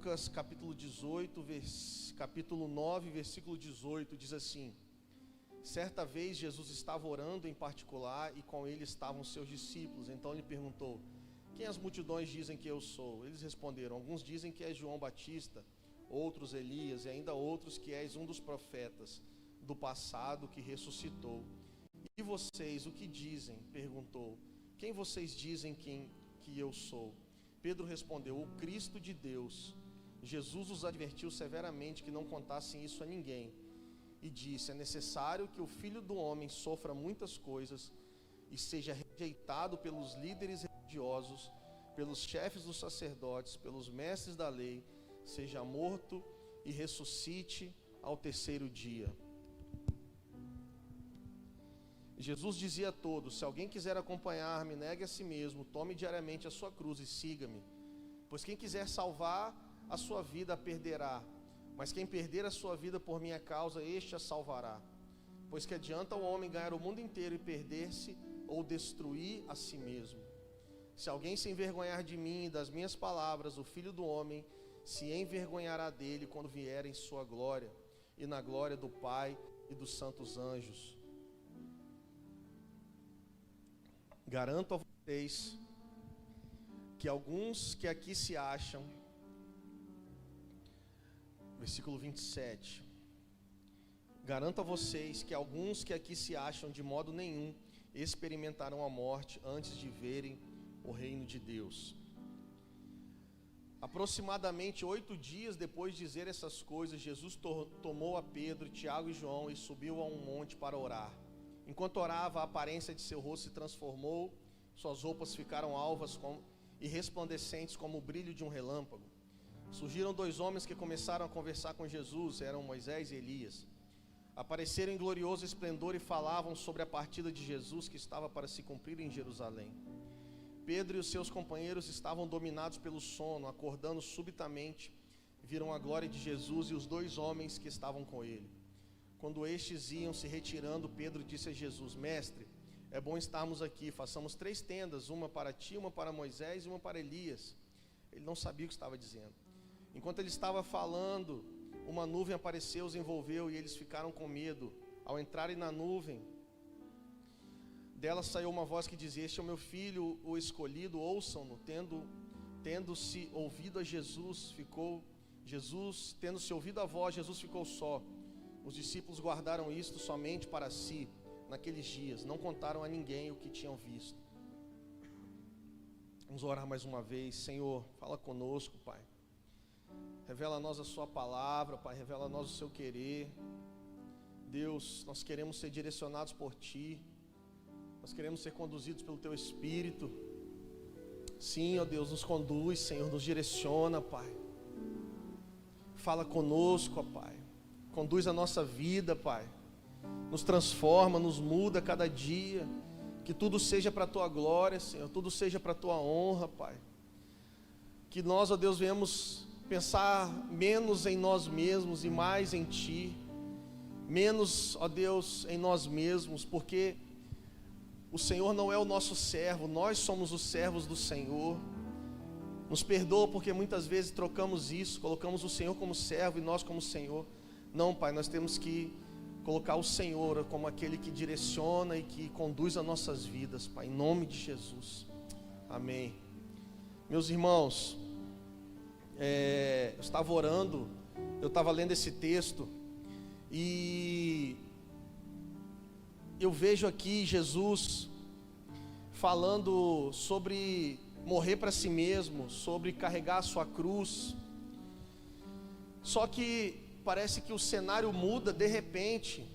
Lucas capítulo 18, capítulo 9, versículo 18, diz assim: certa vez Jesus estava orando em particular e com ele estavam seus discípulos. Então ele perguntou: quem as multidões dizem que eu sou? Eles responderam: alguns dizem que és João Batista, outros Elias e ainda outros que és um dos profetas do passado que ressuscitou. E vocês, o que dizem? Perguntou. Quem vocês dizem que eu sou? Pedro respondeu: o Cristo de Deus. Jesus os advertiu severamente que não contassem isso a ninguém e disse: é necessário que o Filho do Homem sofra muitas coisas e seja rejeitado pelos líderes religiosos, pelos chefes dos sacerdotes, pelos mestres da lei, seja morto e ressuscite ao terceiro dia. Jesus dizia a todos: se alguém quiser acompanhar-me, negue a si mesmo, tome diariamente a sua cruz e siga-me. Pois quem quiser salvar a sua vida a perderá, mas quem perder a sua vida por minha causa, este a salvará. Pois que adianta o homem ganhar o mundo inteiro e perder-se ou destruir a si mesmo? Se alguém se envergonhar de mim e das minhas palavras, o Filho do Homem se envergonhará dele quando vier em sua glória e na glória do Pai e dos santos anjos. Garanto a vocês que alguns que aqui se acham, versículo 27, garanto a vocês que alguns que aqui se acham de modo nenhum experimentarão a morte antes de verem o reino de Deus. Aproximadamente 8 dias depois de dizer essas coisas, Jesus tomou a Pedro, Tiago e João e subiu a um monte para orar. Enquanto orava, a aparência de seu rosto se transformou, suas roupas ficaram alvas e resplandecentes como o brilho de um relâmpago. Surgiram 2 homens que começaram a conversar com Jesus, eram Moisés e Elias. Apareceram em glorioso esplendor e falavam sobre a partida de Jesus que estava para se cumprir em Jerusalém. Pedro e os seus companheiros estavam dominados pelo sono. Acordando subitamente, viram a glória de Jesus e os 2 homens que estavam com ele. Quando estes iam se retirando, Pedro disse a Jesus: mestre, é bom estarmos aqui, façamos 3 tendas, uma para ti, uma para Moisés e uma para Elias. Ele não sabia o que estava dizendo. Enquanto ele estava falando, uma nuvem apareceu, os envolveu e eles ficaram com medo. Ao entrarem na nuvem, dela saiu uma voz que dizia: este é o meu filho, o escolhido, ouçam-no. Tendo-se ouvido a Jesus, tendo-se ouvido a voz, Jesus ficou só. Os discípulos guardaram isto somente para si naqueles dias, não contaram a ninguém o que tinham visto. Vamos orar mais uma vez. Senhor, fala conosco, Pai. Revela a nós a sua palavra, Pai, revela a nós o seu querer. Deus, nós queremos ser direcionados por Ti, nós queremos ser conduzidos pelo Teu Espírito. Sim, ó Deus, nos conduz, Senhor, nos direciona, Pai. Fala conosco, ó Pai. Conduz a nossa vida, Pai. Nos transforma, nos muda cada dia. Que tudo seja para a Tua glória, Senhor. Tudo seja para a Tua honra, Pai. Que nós, ó Deus, venhamos pensar menos em nós mesmos e mais em Ti. Menos, ó Deus, em nós mesmos, porque o Senhor não é o nosso servo, nós somos os servos do Senhor. Nos perdoa porque muitas vezes trocamos isso, colocamos o Senhor como servo e nós como Senhor. Não, Pai, nós temos que colocar o Senhor como aquele que direciona e que conduz as nossas vidas, Pai, em nome de Jesus. Amém. Meus irmãos, eu estava orando, eu estava lendo esse texto e eu vejo aqui Jesus falando sobre morrer para si mesmo, sobre carregar a sua cruz. Só que parece que o cenário muda de repente.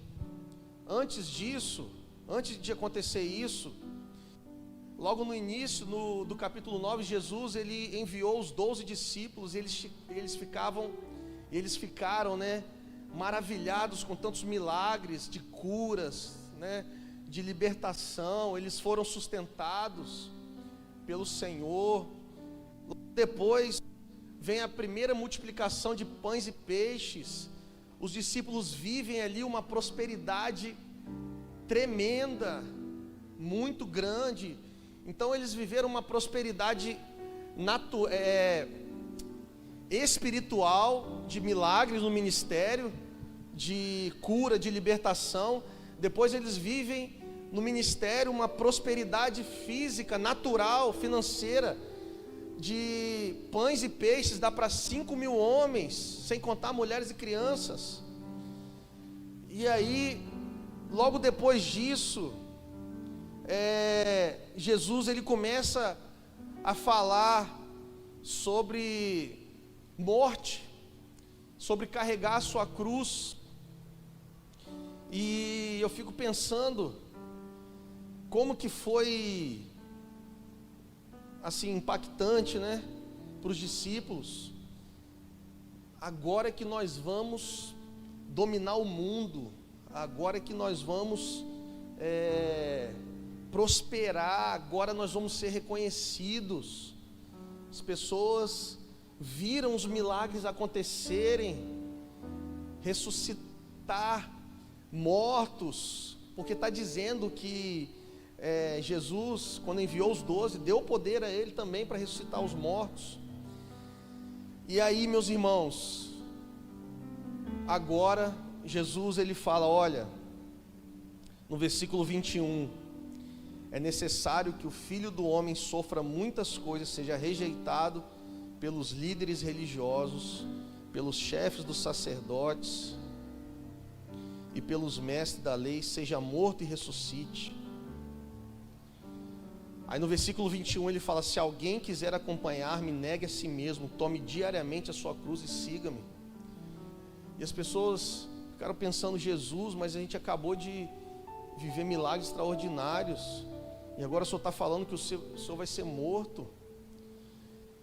Antes disso, antes de acontecer isso, logo no início do capítulo 9, Jesus ele enviou os 12 discípulos. Eles ficaram, né, maravilhados com tantos milagres de curas, né, de libertação. Eles foram sustentados pelo Senhor. Depois vem a primeira multiplicação de pães e peixes. Os discípulos vivem ali uma prosperidade tremenda, muito grande. Então eles viveram uma prosperidade espiritual, de milagres no ministério, de cura, de libertação. Depois eles vivem no ministério uma prosperidade física, natural, financeira, de pães e peixes, dá para 5.000 homens, sem contar mulheres e crianças. E aí, logo depois disso, Jesus ele começa a falar sobre morte, sobre carregar a sua cruz. E eu fico pensando como que foi assim impactante, né, para os discípulos. Agora é que nós vamos dominar o mundo, agora é que nós vamos prosperar, agora nós vamos ser reconhecidos. As pessoas viram os milagres acontecerem, ressuscitar mortos, porque está dizendo que Jesus, quando enviou os 12, deu poder a ele também para ressuscitar os mortos. E aí, meus irmãos, agora Jesus ele fala, olha, no versículo 21, é necessário que o Filho do Homem sofra muitas coisas, seja rejeitado pelos líderes religiosos, pelos chefes dos sacerdotes e pelos mestres da lei, seja morto e ressuscite. Aí no versículo 21 ele fala, se alguém quiser acompanhar-me, negue a si mesmo, tome diariamente a sua cruz e siga-me. E as pessoas ficaram pensando, Jesus, mas a gente acabou de viver milagres extraordinários, e agora o Senhor está falando que o Senhor vai ser morto.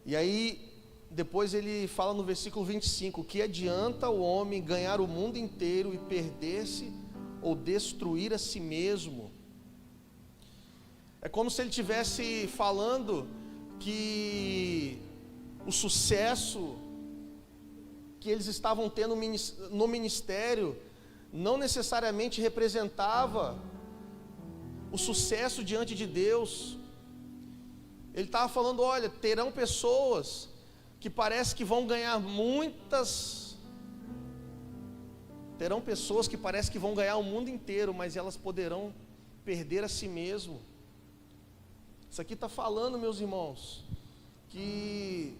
E aí depois ele fala no versículo 25, que adianta o homem ganhar o mundo inteiro e perder-se ou destruir a si mesmo? É como se ele estivesse falando que o sucesso que eles estavam tendo no ministério não necessariamente representava o sucesso diante de Deus. Ele estava falando, olha, terão pessoas que parece que vão ganhar terão pessoas que parece que vão ganhar o mundo inteiro, mas elas poderão perder a si mesmo. Isso aqui está falando, meus irmãos, que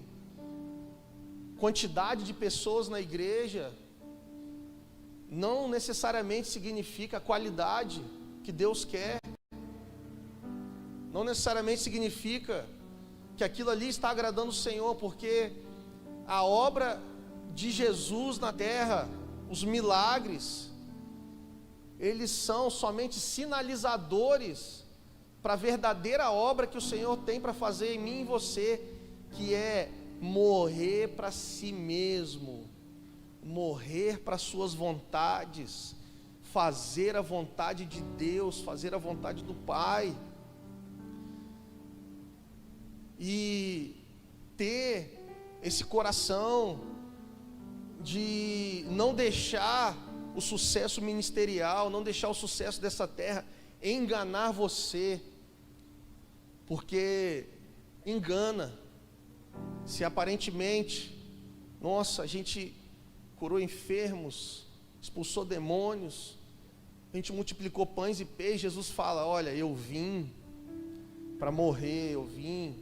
quantidade de pessoas na igreja não necessariamente significa a qualidade que Deus quer. Não necessariamente significa que aquilo ali está agradando o Senhor, porque a obra de Jesus na terra, os milagres, eles são somente sinalizadores para a verdadeira obra que o Senhor tem para fazer em mim e em você, que é morrer para si mesmo, morrer para suas vontades, fazer a vontade de Deus, fazer a vontade do Pai, e ter esse coração de não deixar o sucesso ministerial, não deixar o sucesso dessa terra enganar você, porque engana. Se aparentemente, nossa, a gente curou enfermos, expulsou demônios, a gente multiplicou pães e peixes, Jesus fala, olha, eu vim para morrer, eu vim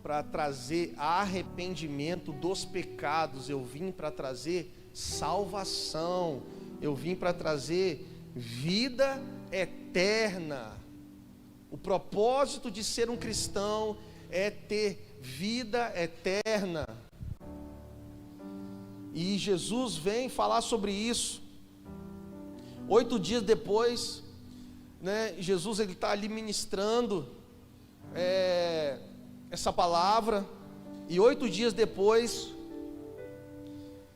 para trazer arrependimento dos pecados, eu vim para trazer salvação, eu vim para trazer vida eterna. O propósito de ser um cristão é ter vida eterna. E Jesus vem falar sobre isso. 8 dias depois, né, Jesus ele está ali ministrando essa palavra, e 8 dias depois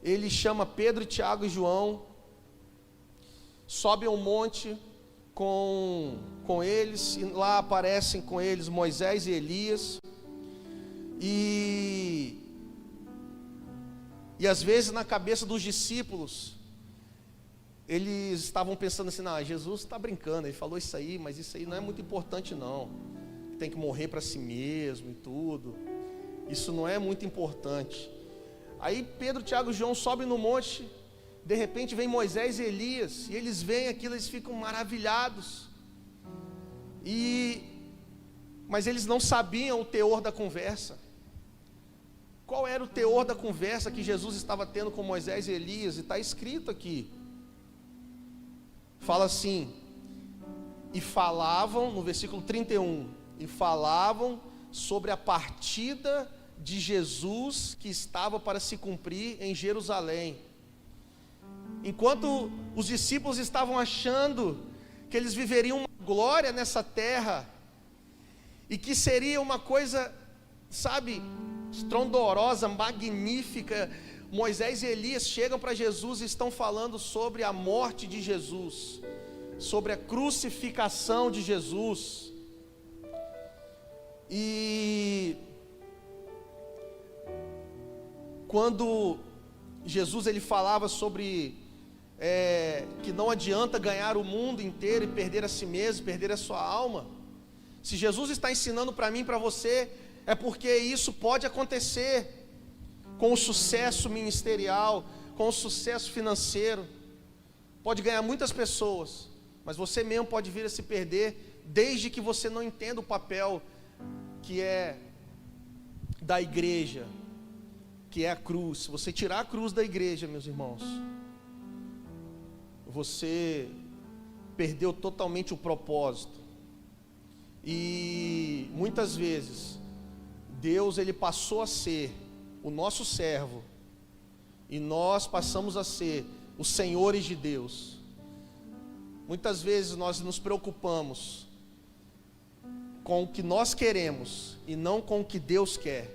ele chama Pedro, Tiago e João, sobe a um monte com eles, e lá aparecem com eles Moisés e Elias, e às vezes na cabeça dos discípulos eles estavam pensando assim, não, Jesus está brincando, ele falou isso aí, mas isso aí não é muito importante não, tem que morrer para si mesmo e tudo, isso não é muito importante. Aí Pedro, Tiago e João sobem no monte. De repente vem Moisés e Elias, e eles veem aquilo, eles ficam maravilhados. Mas eles não sabiam o teor da conversa. Qual era o teor da conversa que Jesus estava tendo com Moisés e Elias? E está escrito aqui. Fala assim: e falavam, no versículo 31, e falavam sobre a partida de Jesus que estava para se cumprir em Jerusalém. Enquanto os discípulos estavam achando que eles viveriam uma glória nessa terra, e que seria uma coisa, sabe, estrondorosa, magnífica, Moisés e Elias chegam para Jesus e estão falando sobre a morte de Jesus, sobre a crucificação de Jesus. E quando Jesus ele falava sobre que não adianta ganhar o mundo inteiro e perder a si mesmo, perder a sua alma. Se Jesus está ensinando para mim e para você, é porque isso pode acontecer com o sucesso ministerial, com o sucesso financeiro. Pode ganhar muitas pessoas, mas você mesmo pode vir a se perder, desde que você não entenda o papel que é da igreja, que é a cruz. Se você tirar a cruz da igreja, meus irmãos, você perdeu totalmente o propósito. E muitas vezes Deus ele passou a ser o nosso servo, e nós passamos a ser os senhores de Deus. Muitas vezes nós nos preocupamos com o que nós queremos e não com o que Deus quer.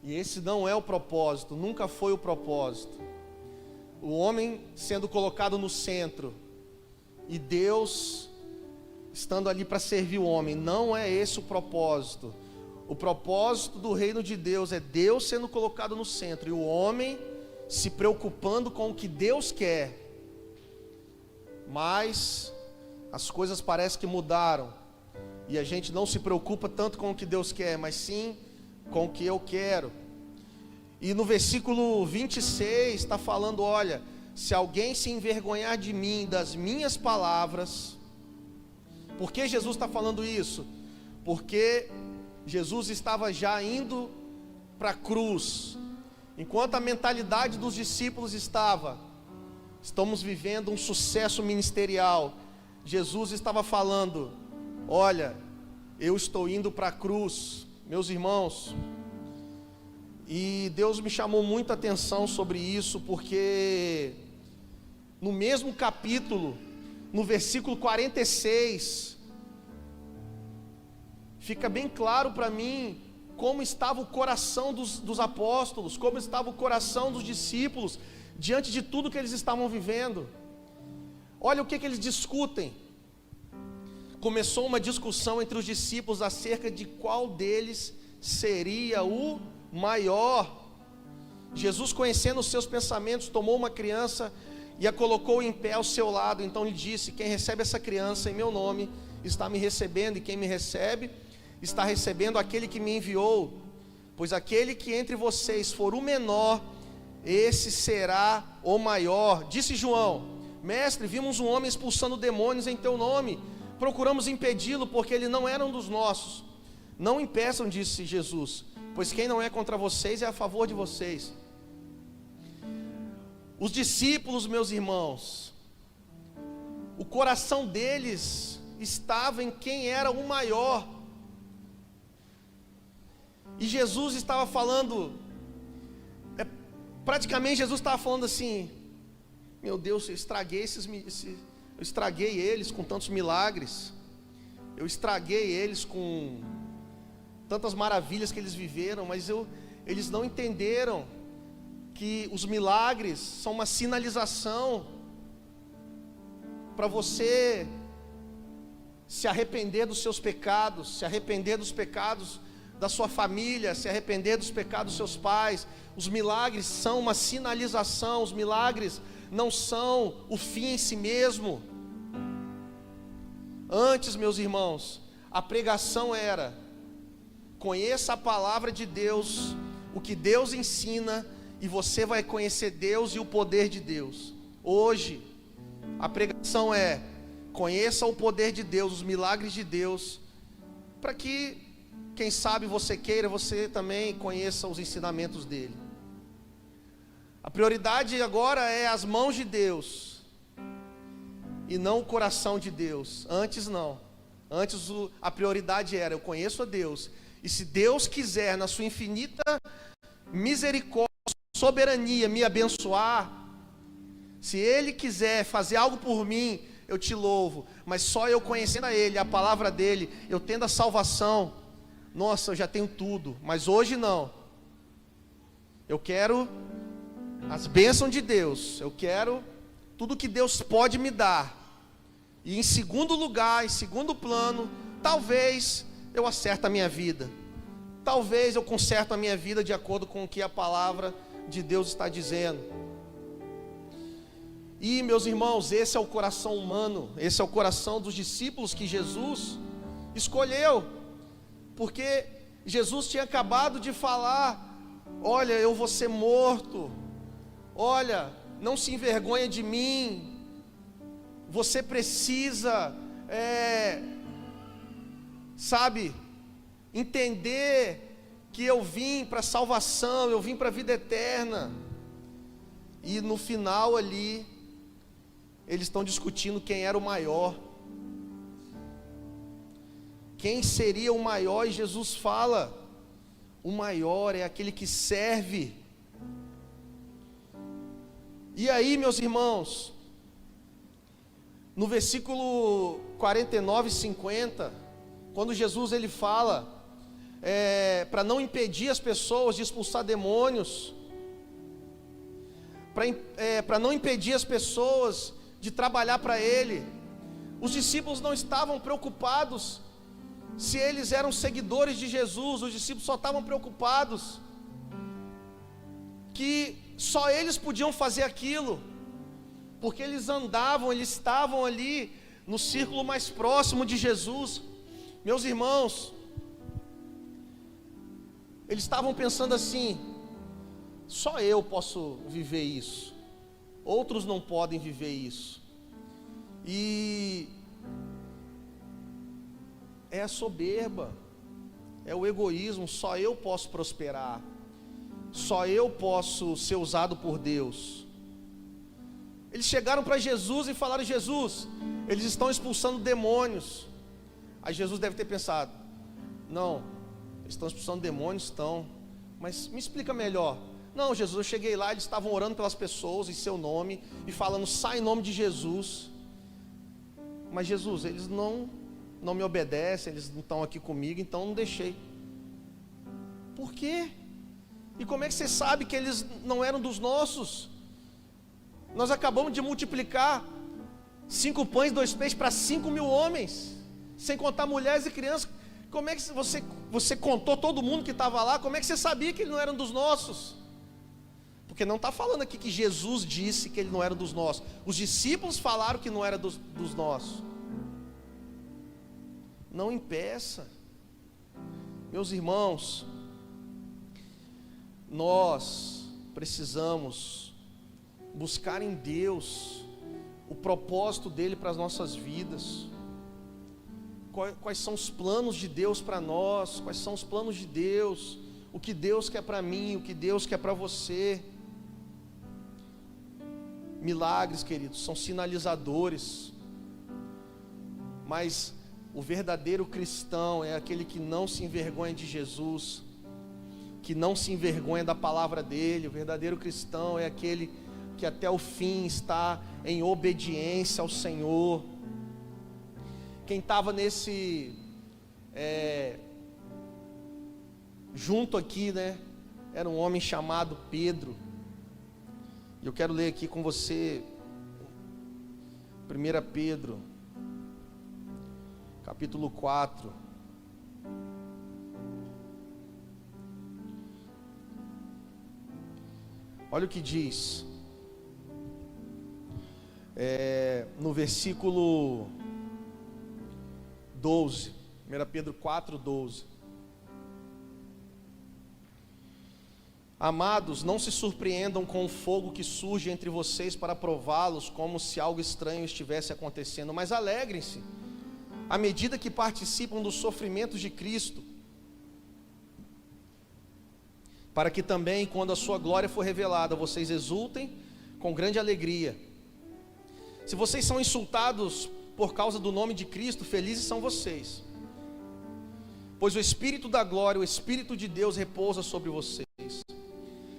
E esse não é o propósito, nunca foi o propósito. O homem sendo colocado no centro e Deus estando ali para servir o homem, não é esse o propósito. O propósito do reino de Deus é Deus sendo colocado no centro e o homem se preocupando com o que Deus quer. Mas as coisas parecem que mudaram e a gente não se preocupa tanto com o que Deus quer, mas sim com o que eu quero. E no versículo 26 está falando: olha, se alguém se envergonhar de mim, das minhas palavras. Por que Jesus está falando isso? Porque Jesus estava já indo para a cruz. Enquanto a mentalidade dos discípulos estamos vivendo um sucesso ministerial, Jesus estava falando: olha, eu estou indo para a cruz, meus irmãos. E Deus me chamou muita atenção sobre isso, porque no mesmo capítulo, no versículo 46, fica bem claro para mim como estava o coração dos apóstolos, como estava o coração dos discípulos, diante de tudo que eles estavam vivendo. Olha o que eles discutem. Começou uma discussão entre os discípulos acerca de qual deles seria o maior. Jesus, conhecendo os seus pensamentos, tomou uma criança e a colocou em pé ao seu lado. Então lhe disse: quem recebe essa criança em meu nome está me recebendo, e quem me recebe está recebendo aquele que me enviou. Pois aquele que entre vocês for o menor, esse será o maior. Disse João: mestre, vimos um homem expulsando demônios em teu nome, procuramos impedi-lo, porque ele não era um dos nossos. Não impeçam, disse Jesus, pois quem não é contra vocês é a favor de vocês. Os discípulos, meus irmãos, o coração deles estava em quem era o maior. E Jesus estava falando, praticamente Jesus estava falando assim: meu Deus, eu estraguei eles com tantos milagres, eu estraguei eles com tantas maravilhas que eles viveram, mas eles não entenderam que os milagres são uma sinalização para você se arrepender dos seus pecados, se arrepender dos pecados da sua família, se arrepender dos pecados dos seus pais. Os milagres são uma sinalização, os milagres não são o fim em si mesmo. Antes, meus irmãos, a pregação era: conheça a palavra de Deus, o que Deus ensina e você vai conhecer Deus e o poder de Deus. Hoje, a pregação é: conheça o poder de Deus, os milagres de Deus, para que, quem sabe você também conheça os ensinamentos dele. A prioridade agora é as mãos de Deus e não o coração de Deus. Antes não. Antes a prioridade era: eu conheço a Deus, e se Deus quiser, na sua infinita misericórdia, soberania, me abençoar, se Ele quiser fazer algo por mim, eu te louvo. Mas só eu conhecendo a Ele, a palavra dEle, eu tendo a salvação, nossa, eu já tenho tudo. Mas hoje não. Eu quero as bênçãos de Deus, eu quero tudo que Deus pode me dar. E em segundo lugar, em segundo plano, talvez eu acerte a minha vida, talvez eu conserto a minha vida de acordo com o que a palavra de Deus está dizendo. E, meus irmãos, esse é o coração humano, esse é o coração dos discípulos que Jesus escolheu, porque Jesus tinha acabado de falar: olha, eu vou ser morto, olha, não se envergonha de mim, você precisa, entender que eu vim para salvação, eu vim para a vida eterna. E no final ali, eles estão discutindo quem era o maior, quem seria o maior, e Jesus fala: o maior é aquele que serve. E aí, meus irmãos, no versículo 49 e 50, quando Jesus ele fala para não impedir as pessoas de expulsar demônios, para não impedir as pessoas de trabalhar para Ele, os discípulos não estavam preocupados se eles eram seguidores de Jesus. Os discípulos só estavam preocupados que só eles podiam fazer aquilo, porque eles estavam ali no círculo mais próximo de Jesus. Meus irmãos, eles estavam pensando assim: só eu posso viver isso, outros não podem viver isso. E é a soberba, é o egoísmo. Só eu posso prosperar, só eu posso ser usado por Deus. Eles chegaram para Jesus e falaram: Jesus, eles estão expulsando demônios. Aí Jesus deve ter pensado: não, eles estão expulsando demônios, estão, mas me explica melhor. Não, Jesus, eu cheguei lá, eles estavam orando pelas pessoas em seu nome e falando: sai em nome de Jesus. Mas Jesus, eles não me obedecem, eles não estão aqui comigo, então não deixei. Por quê? E como é que você sabe que eles não eram dos nossos? Nós acabamos de multiplicar 5 pães e 2 peixes para 5.000 homens, sem contar mulheres e crianças. Como é que você contou todo mundo que estava lá? Como é que você sabia que eles não eram dos nossos? Porque não está falando aqui que Jesus disse que ele não era dos nossos. Os discípulos falaram que não era dos nossos. Não impeça. Meus irmãos, nós precisamos buscar em Deus o propósito dele para as nossas vidas. Quais são os planos de Deus para nós? Quais são os planos de Deus? O que Deus quer para mim, o que Deus quer para você? Milagres, queridos, são sinalizadores, mas o verdadeiro cristão é aquele que não se envergonha de Jesus, que não se envergonha da palavra dele. O verdadeiro cristão é aquele que até o fim está em obediência ao Senhor. Quem estava junto aqui, era um homem chamado Pedro. E eu quero ler aqui com você 1 Pedro, capítulo 4. Olha o que diz, no versículo 12, 1 Pedro 4, 12. Amados, não se surpreendam com o fogo que surge entre vocês para prová-los, como se algo estranho estivesse acontecendo, mas alegrem-se, à medida que participam dos sofrimentos de Cristo, para que também, quando a sua glória for revelada, vocês exultem com grande alegria. Se vocês são insultados por causa do nome de Cristo, felizes são vocês, pois o Espírito da glória, o Espírito de Deus repousa sobre vocês.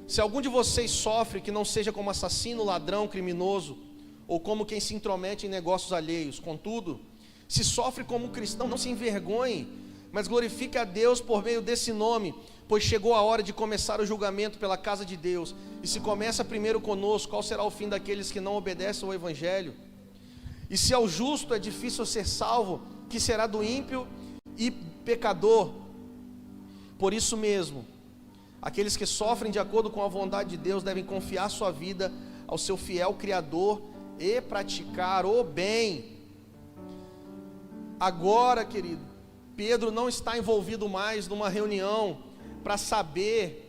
Se algum de vocês sofre, que não seja como assassino, ladrão, criminoso, ou como quem se intromete em negócios alheios. Contudo, se sofre como cristão, não se envergonhe, mas glorifique a Deus por meio desse nome, pois chegou a hora de começar o julgamento pela casa de Deus. E se começa primeiro conosco, qual será o fim daqueles que não obedecem ao Evangelho? E se ao justo é difícil ser salvo, que será do ímpio e pecador? Por isso mesmo, aqueles que sofrem de acordo com a vontade de Deus devem confiar sua vida ao seu fiel Criador e praticar o bem. Agora, querido, Pedro não está envolvido mais numa reunião para saber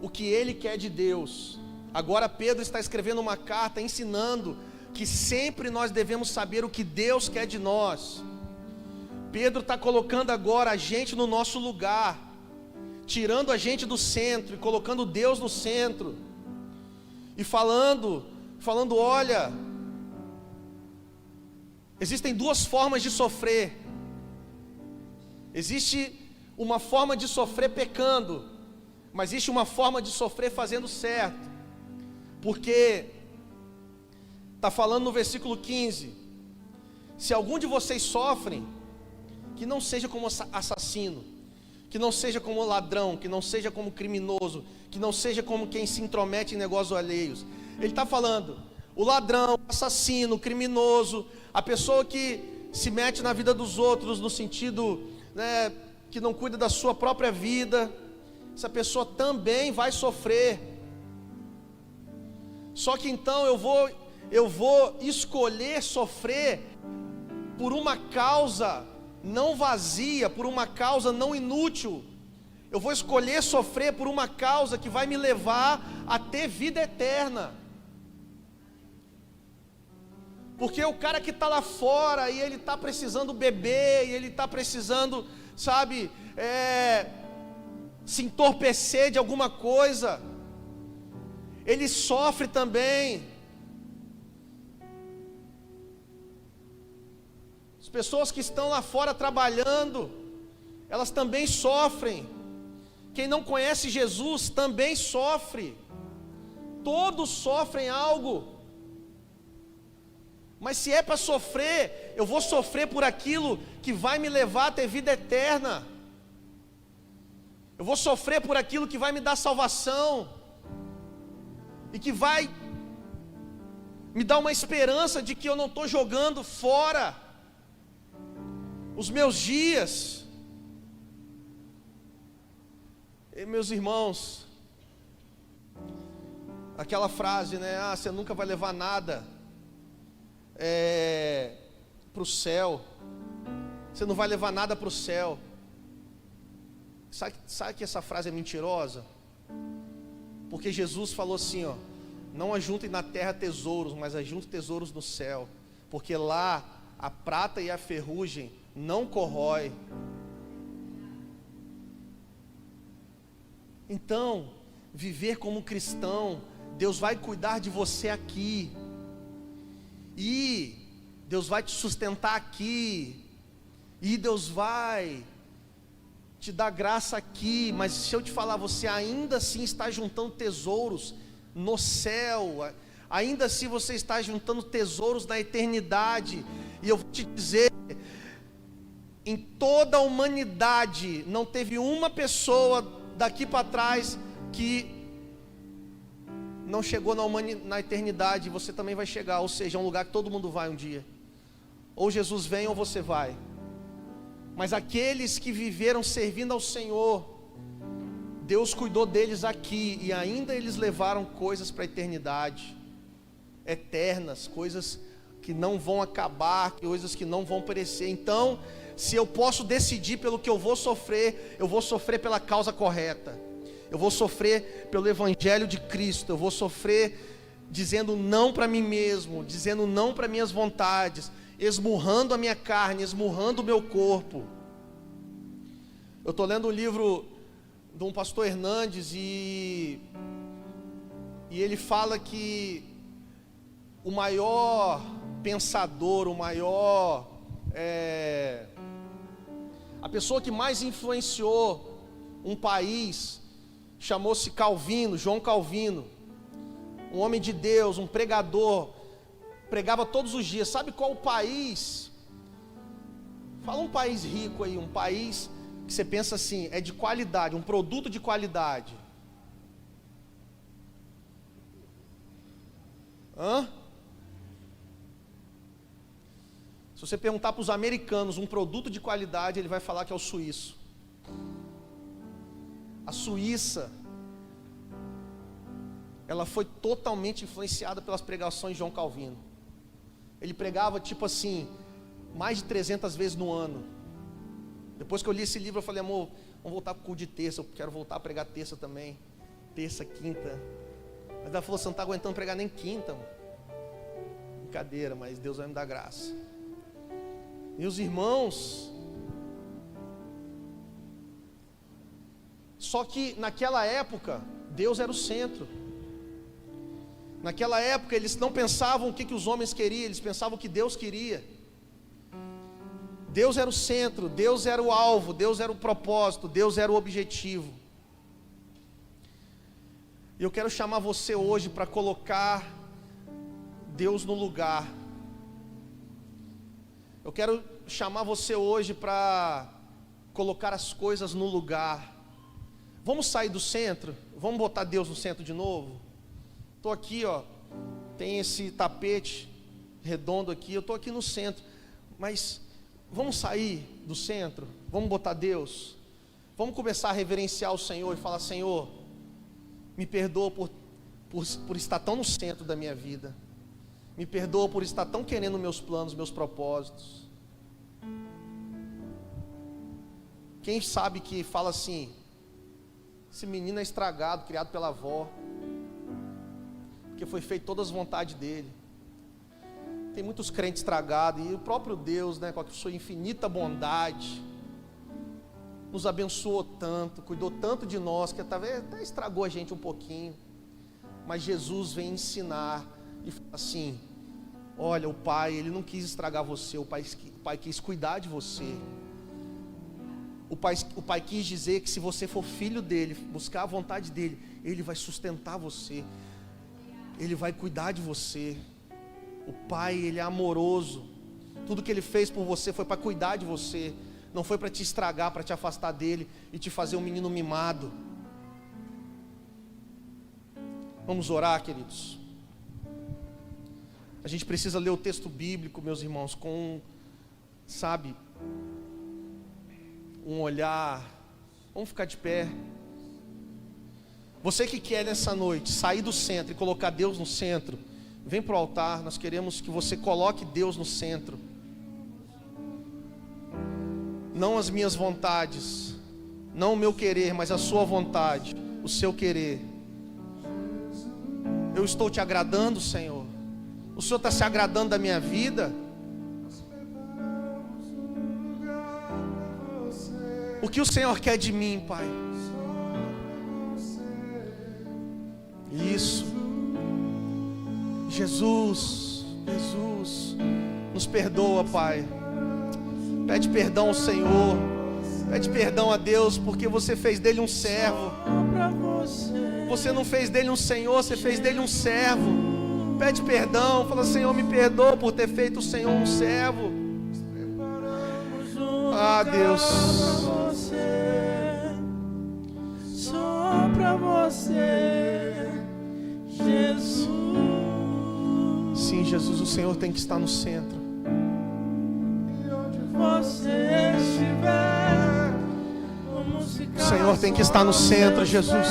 o que ele quer de Deus. Agora Pedro está escrevendo uma carta ensinando que sempre nós devemos saber o que Deus quer de nós. Pedro está colocando agora a gente no nosso lugar, tirando a gente do centro e colocando Deus no centro, e falando, olha, existem duas formas de sofrer. Existe uma forma de sofrer pecando, mas existe uma forma de sofrer fazendo certo, porque está falando no versículo 15, se algum de vocês sofrem, que não seja como assassino, que não seja como ladrão, que não seja como criminoso, que não seja como quem se intromete em negócios alheios. Ele está falando, o ladrão, o assassino, o criminoso, a pessoa que se mete na vida dos outros, no sentido, né, que não cuida da sua própria vida, essa pessoa também vai sofrer. Só que então eu vou escolher sofrer por uma causa não vazia, por uma causa não inútil. Eu vou escolher sofrer por uma causa que vai me levar a ter vida eterna. Porque o cara que está lá fora e ele está precisando beber, e ele está precisando, sabe, se entorpecer de alguma coisa, ele sofre também. As pessoas que estão lá fora trabalhando, elas também sofrem. Quem não conhece Jesus também sofre. Todos sofrem algo. Mas se é para sofrer, eu vou sofrer por aquilo que vai me levar a ter vida eterna. Eu vou sofrer por aquilo que vai me dar salvação, e que vai me dar uma esperança de que eu não estou jogando fora os meus dias. E, meus irmãos, aquela frase, né? Você nunca vai levar nada para o céu. Você não vai levar nada para o céu. Sabe que essa frase é mentirosa? Porque Jesus falou assim, ó: não ajuntem na terra tesouros, mas ajuntem tesouros no céu, porque lá a prata e a ferrugem não corrói. Então, viver como cristão, Deus vai cuidar de você aqui, e Deus vai te sustentar aqui, e Deus vai te dar graça aqui. Mas se eu te falar, você ainda assim está juntando tesouros no céu, ainda assim você está juntando tesouros na eternidade. E eu vou te dizer, em toda a humanidade não teve uma pessoa daqui para trás que não chegou na eternidade. Você também vai chegar, ou seja, é um lugar que todo mundo vai um dia. Ou Jesus vem ou você vai. Mas aqueles que viveram servindo ao Senhor, Deus cuidou deles aqui, e ainda eles levaram coisas para a eternidade, eternas, coisas que não vão acabar, coisas que não vão perecer. Então, se eu posso decidir pelo que eu vou sofrer pela causa correta. Eu vou sofrer pelo Evangelho de Cristo. Eu vou sofrer dizendo não para mim mesmo, dizendo não para minhas vontades, esmurrando a minha carne, esmurrando o meu corpo. Eu estou lendo um livro de um pastor Hernandes e ele fala que o maior pensador, a pessoa que mais influenciou um país, chamou-se Calvino, João Calvino, um homem de Deus, um pregador, pregava todos os dias. Sabe qual o país? Fala um país rico aí, um país que você pensa assim, é de qualidade, um produto de qualidade. Se você perguntar para os americanos um produto de qualidade, ele vai falar que é o suíço. A Suíça, ela foi totalmente influenciada pelas pregações de João Calvino. Ele pregava tipo assim, mais de 300 vezes no ano. Depois que eu li esse livro, eu falei, amor, vamos voltar para o culto de terça, eu quero voltar a pregar terça também. Terça, quinta. Mas ela falou, você não está aguentando pregar nem quinta, mano. Brincadeira, mas Deus vai me dar graça. Meus irmãos, só que naquela época, Deus era o centro. Naquela época eles não pensavam o que os homens queriam, eles pensavam o que Deus queria. Deus era o centro, Deus era o alvo, Deus era o propósito, Deus era o objetivo. E eu quero chamar você hoje para colocar Deus no lugar. Eu quero chamar você hoje para colocar as coisas no lugar. Vamos sair do centro? Vamos botar Deus no centro de novo? Estou aqui, ó, tem esse tapete redondo aqui, eu estou aqui no centro, mas vamos sair do centro, vamos botar Deus, vamos começar a reverenciar o Senhor e falar, Senhor, me perdoa por estar tão no centro da minha vida, me perdoa por estar tão querendo meus planos, meus propósitos. Quem sabe que fala assim, esse menino é estragado, criado pela avó, porque foi feito todas as vontades dele. Tem muitos crentes estragados, e o próprio Deus, né, com a sua infinita bondade, nos abençoou tanto, cuidou tanto de nós, que até estragou a gente um pouquinho, mas Jesus vem ensinar, e fala assim, olha, o Pai, Ele não quis estragar você, o Pai quis cuidar de você. O pai quis dizer que se você for filho dele, buscar a vontade dele, Ele vai sustentar você, Ele vai cuidar de você. O Pai, Ele é amoroso. Tudo que Ele fez por você foi para cuidar de você, não foi para te estragar, para te afastar dele e te fazer um menino mimado. Vamos orar, queridos. A gente precisa ler o texto bíblico, meus irmãos, com, sabe, um olhar. Vamos ficar de pé. Você que quer nessa noite sair do centro e colocar Deus no centro, vem para o altar. Nós queremos que você coloque Deus no centro. Não as minhas vontades, não o meu querer, mas a sua vontade, o seu querer. Eu estou te agradando, Senhor? O Senhor está se agradando da minha vida? O que o Senhor quer de mim, Pai? Isso. Jesus, nos perdoa, Pai. Pede perdão ao Senhor. Pede perdão a Deus, porque você fez dele um servo. Você não fez dele um Senhor, você fez dele um servo. Pede perdão, fala, Senhor, me perdoa por ter feito o Senhor um servo. Ah, Deus. Só pra você, Jesus. Sim, Jesus, o Senhor tem que estar no centro. E onde você estiver, vamos ficar. O Senhor tem que estar no centro, Jesus.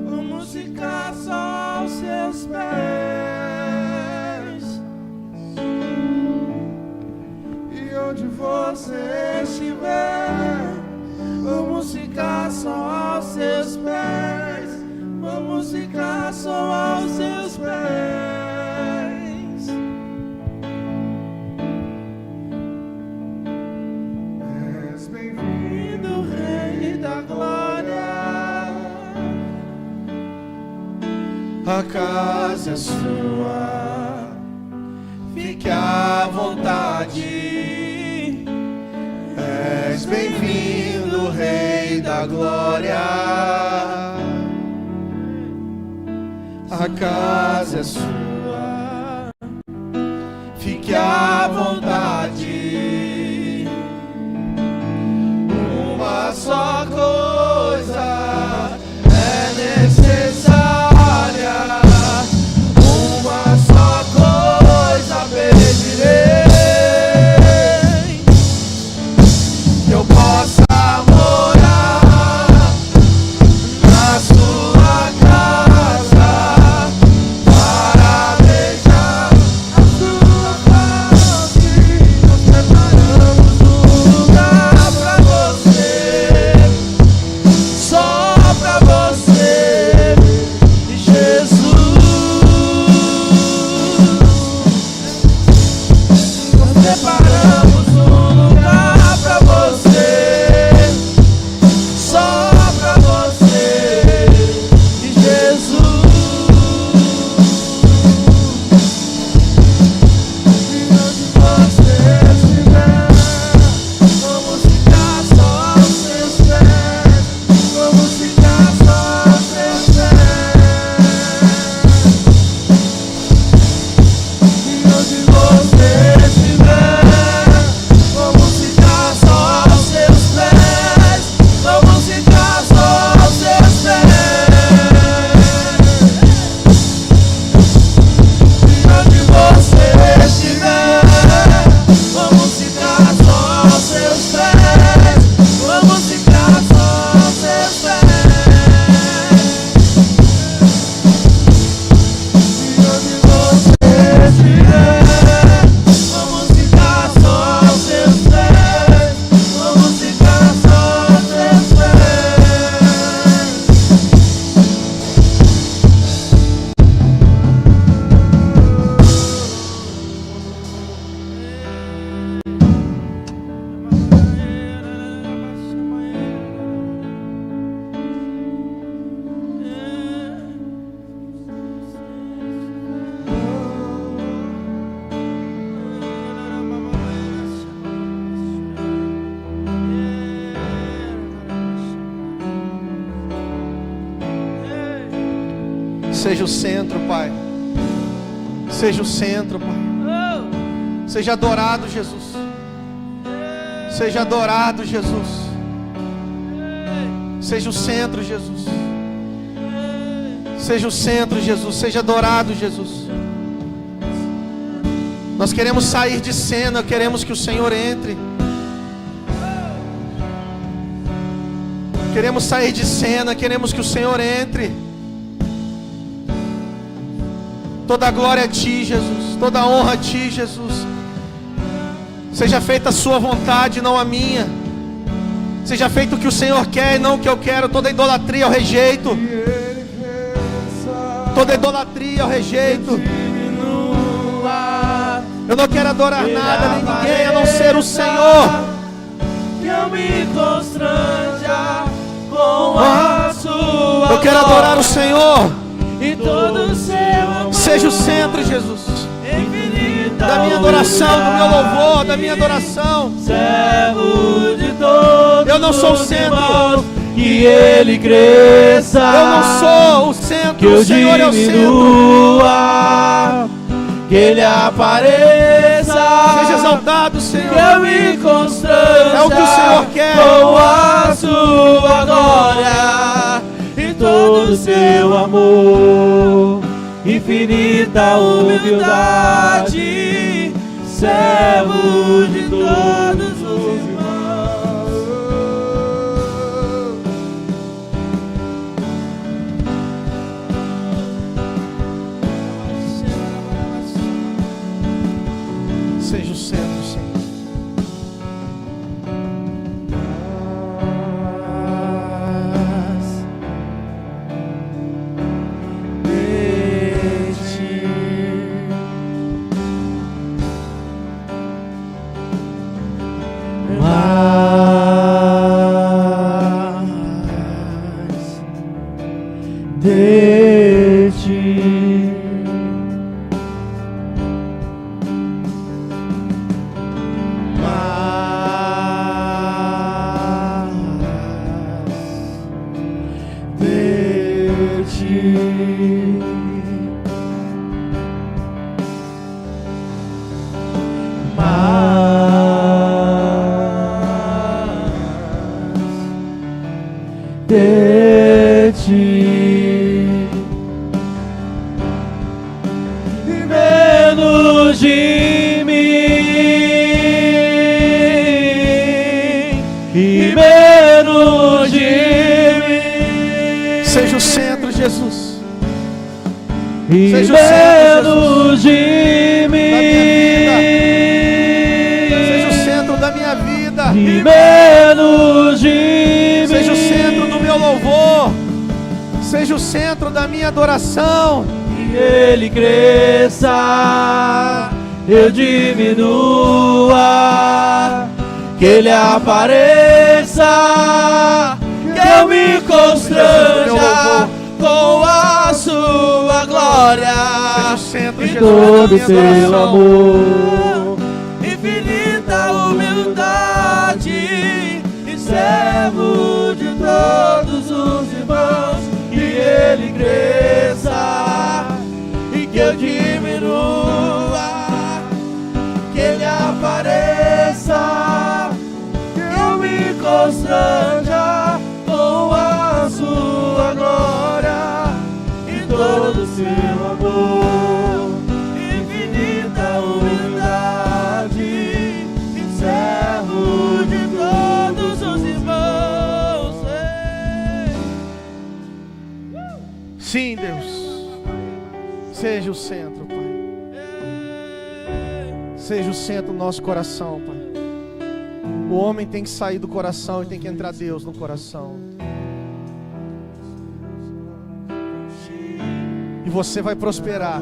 Vamos ficar só aos seus pés. E onde você estiver, vamos ficar só aos seus pés. Vamos ficar só aos seus pés. És bem-vindo, Rei da Glória. A casa é sua, fique à vontade. És bem-vindo, Rei da Glória. A casa é sua, fique à vontade. Uma só coisa é necessária, uma só coisa pedirei, que eu possa morar na sua casa, para beijar a sua face. Nós preparamos um lugar pra você, só pra você e Jesus. Nós preparamos um lugar pra você, só pra você e Jesus. E onde você estiver, vamos ficar só aos seus pés. Vamos ficar só aos seus pés. E onde você estiver, vamos ficar só aos seus pés. Vamos ficar só aos seus pés. E onde você estiver, vamos ficar só aos seus pés. Vamos ficar só aos seus pés. E onde você estiver, vamos ficar só aos seus pés. Vamos ficar só aos seus Seja o centro, Pai. Seja o centro, Pai. Seja adorado, Jesus. Seja adorado, Jesus. Seja o centro, Jesus. Seja o centro, Jesus. Seja adorado, Jesus. Nós queremos sair de cena, queremos que o Senhor entre. Queremos sair de cena, queremos que o Senhor entre. Toda a glória a Ti, Jesus. Toda a honra a Ti, Jesus. Seja feita a Sua vontade, não a minha. Seja feito o que o Senhor quer e não o que eu quero. Toda idolatria eu rejeito. Toda idolatria eu rejeito. Eu não quero adorar nada nem ninguém a não ser o Senhor. Que eu me constranja com a sua. Eu quero adorar o Senhor. E todo o seu amor. Seja o centro, Jesus, Infinita da minha adoração, do meu louvor, da minha adoração. Servo de todos. Eu não sou o centro. Que ele cresça. Eu não sou o centro. Que eu o Senhor é o centro. diminua. Que ele apareça. Seja exaltado, Senhor. Que eu me constranja. É o que o Senhor quer. Com a sua glória e todo o seu amor. Infinita humildade. Servo de todos os irmãos. Seja o centro, Senhor. de ti. De ti, e menos de mim, e menos de mim. Seja o centro, Jesus. E seja menos de mim, seja o centro da minha vida. E menos de mim. Seja o centro do meu louvor. Seja o centro da minha adoração. Que Ele cresça, eu diminua. Que Ele apareça, que eu me constranja com a sua glória. Seja o centro, E Jesus, todo da minha teu adoração. amor, infinita humildade, e servo de todos os irmãos. Que Ele cresça e que eu diminua. Que Ele apareça, que eu me constranja com a sua glória e todo o seu amor, infinita humildade, e servo de todos os irmãos. Sim, Deus. Seja o centro, Pai. Seja o centro do nosso coração, Pai. O homem tem que sair do coração e tem que entrar Deus no coração. E você vai prosperar.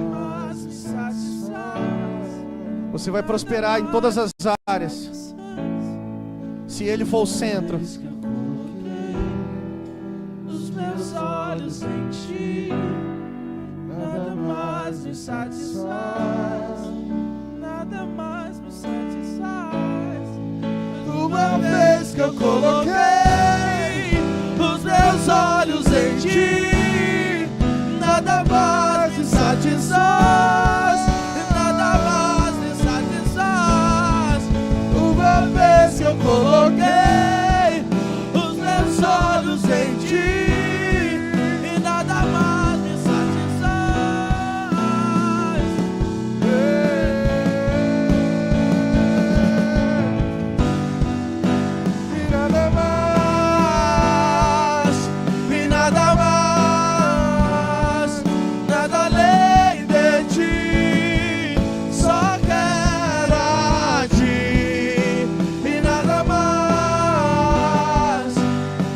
Você vai prosperar em todas as áreas. Se Ele for o centro. Os meus olhos em ti, nada mais me satisfaz, nada mais me satisfaz. Uma vez que eu coloquei os meus olhos em ti, nada mais me satisfaz, nada mais me satisfaz. Uma vez que eu coloquei os meus olhos em ti, e nada mais me satisfaz. E nada mais, e nada mais, nada além de ti, só quero a ti. E nada mais,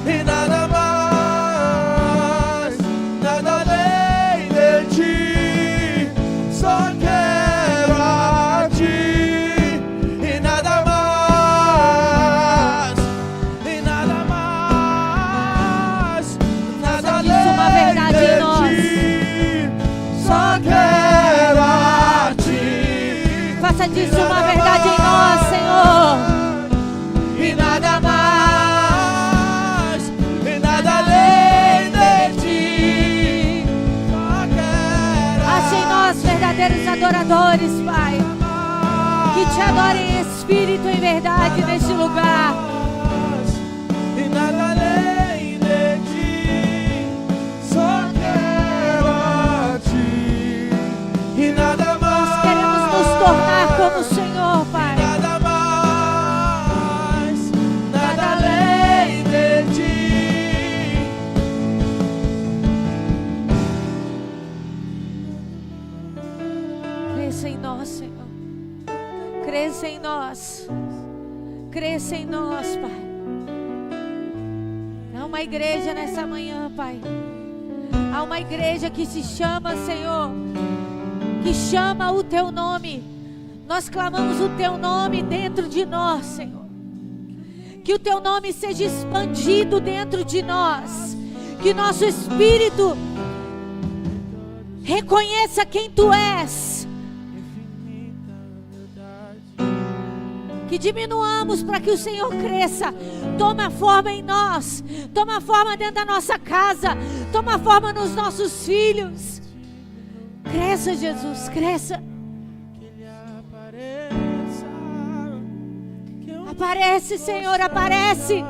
e nada mais, nada além de ti, só quero a ti. E nada mais, e nada mais, nada além uma verdade em nós. de ti, só quero a ti. Faça disso uma verdade em nós, Senhor. E nada mais, e nada além de ti, só quero Ache em nós verdadeiros adoradores, Pai, que te adorem em espírito e em verdade neste lugar. e nada além de ti, só quero a ti. E nada mais, Nós queremos nos tornar como o Senhor, Pai. nada mais, nada além de ti. Cresça em nós, Senhor. Cresça em nós. Cresça em nós, Pai. Há uma igreja nessa manhã, Pai. Há uma igreja que se chama, Senhor, que chama o Teu nome. Nós clamamos o Teu nome dentro de nós, Senhor. Que o Teu nome seja expandido dentro de nós. Que nosso espírito Reconheça quem tu és. Que diminuamos para que o Senhor cresça. Toma forma em nós. Toma forma dentro da nossa casa. Toma forma nos nossos filhos. Cresça, Jesus, cresça. Aparece, Senhor, aparece.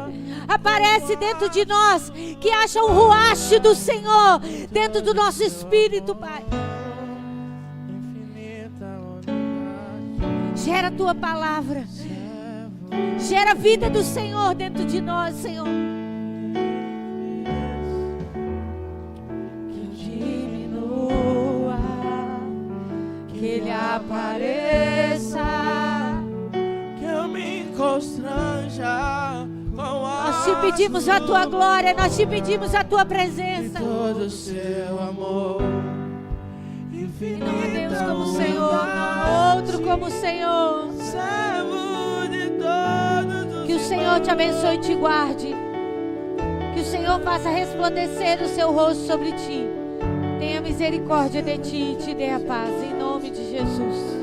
Aparece dentro de nós. Que haja um ruache do Senhor dentro do nosso espírito, Pai. Gera a tua palavra. Gera a vida do Senhor dentro de nós, Senhor. Que diminua, que Ele apareça, que eu me constranja com a nós te pedimos a tua glória, nós te pedimos a tua presença. todo o seu amor. E não há Deus como o Senhor, não há outro como o Senhor. Que o Senhor te abençoe e te guarde. Que o Senhor faça resplandecer o seu rosto sobre ti. Tenha misericórdia de ti e te dê a paz. Em nome de Jesus.